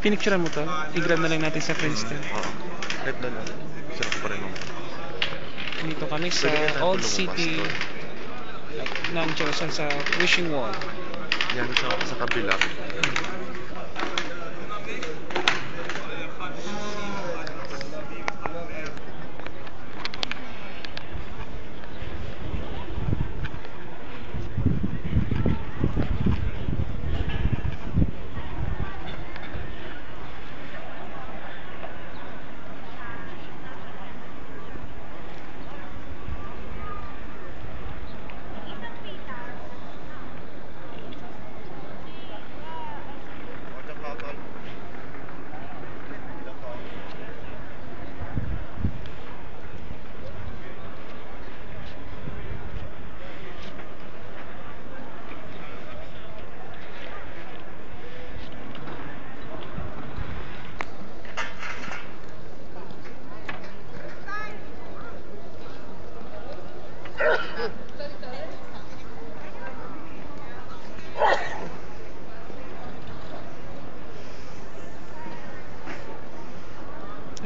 Pinicturean mo to? I-grab na lang natin sa Friendster. Oo. Kahit na lang. Sarap pa rin ako. Dito kami sa Old City ng Joseon sa Wishing Wall. Yan sa kabila.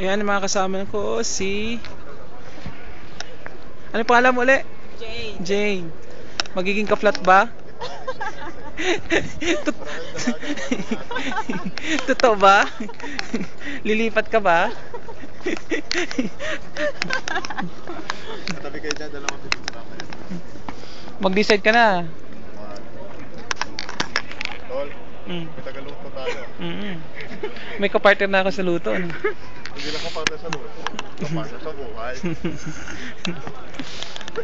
Ayan, mga kasama ko si... Ano pangalan mo ulit? Jane. Jane. Magiging ka-flat ba? Totoo ba? Lilipat ka ba? Katabi kayo dyan, dalawang pitin sa kayo. Mag-decide ka na. Tol, may tagaluto tayo. May kapartner na ako sa luto. Hindi lang kapatid sa luto. Kapatid sa buhay.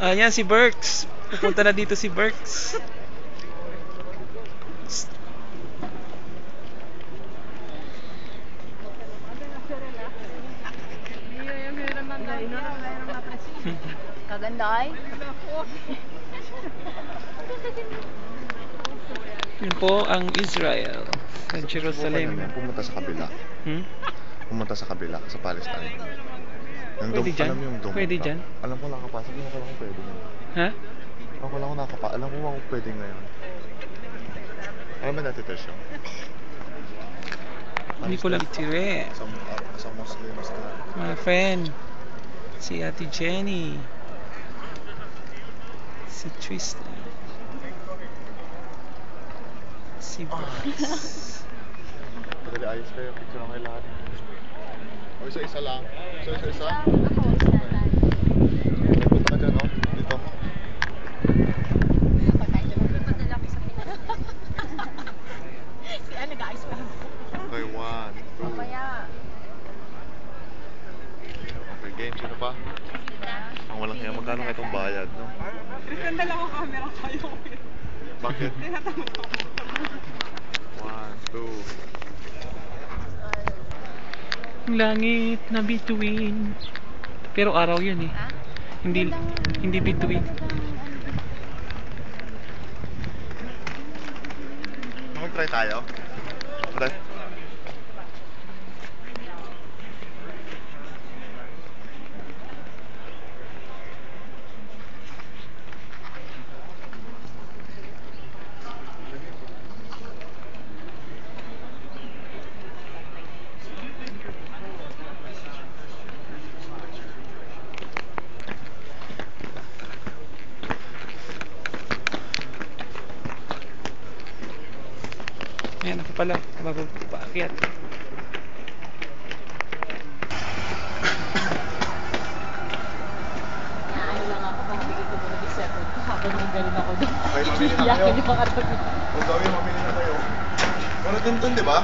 Ayan, si Berks. Pupunta na dito si Berks. Kaganda ay? Yun po ang Israel sa Jerusalem. Pumunta sa kabila. Pumunta sa kabila, sa Palestine. Pwede dyan? Alam yung dome. Pwede dyan? Alam ko nakapasok, alam ko lang kung pwede ngayon. Ha? Ako lang kung nakapasok, alam ko kung pwede ngayon. Ano ba natin ito siya? Hindi ko lang itire. Sa Muslims na. My friend, si Ate Jenny, si Tristan, si Bryce. Madali ayos kayo, picture lang kayo lahat. O isa-isa lang. Isa-isa? Punta ka dyan, no? Dito. Si Anna nag-ayos pa. Okay, 1, 2. Okay, game. Sino pa? Ang walang kaya, magkano nga itong bayad, no? Tristan, dalawang camera kayo. Bakit? 1, 2. Langit na bituin. Pero araw yun eh. Hindi bituin. Mag-try tayo? Try. Ayan ako pala. Paakyat. Ano lang ako, pambigay ko muna yung second ko habang nanggaling ako doon. Okay, mamili na kayo. Iyakin yung mga tabi. Huwag gawin, mamili na kayo. Pero dun, di ba?